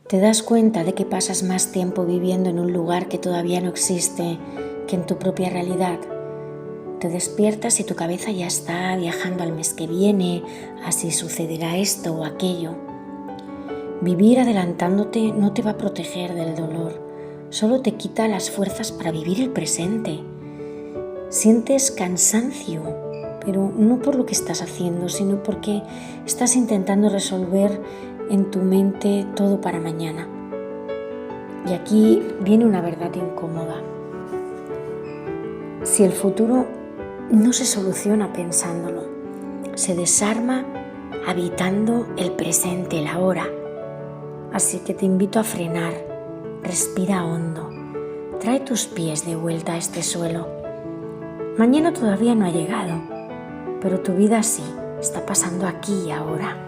Te das cuenta de que pasas más tiempo viviendo en un lugar que todavía no existe que en tu propia realidad. Te despiertas y tu cabeza ya está viajando al mes que viene, así sucederá esto o aquello. Vivir adelantándote no te va a proteger del dolor, solo te quita las fuerzas para vivir el presente. Sientes cansancio, pero no por lo que estás haciendo, sino porque estás intentando resolver en tu mente todo para mañana. Y aquí viene una verdad incómoda. Si el futuro no se soluciona pensándolo, se desarma habitando el presente, el ahora. Así que te invito a frenar, respira hondo, trae tus pies de vuelta a este suelo. Mañana todavía no ha llegado, pero tu vida sí, está pasando aquí y ahora.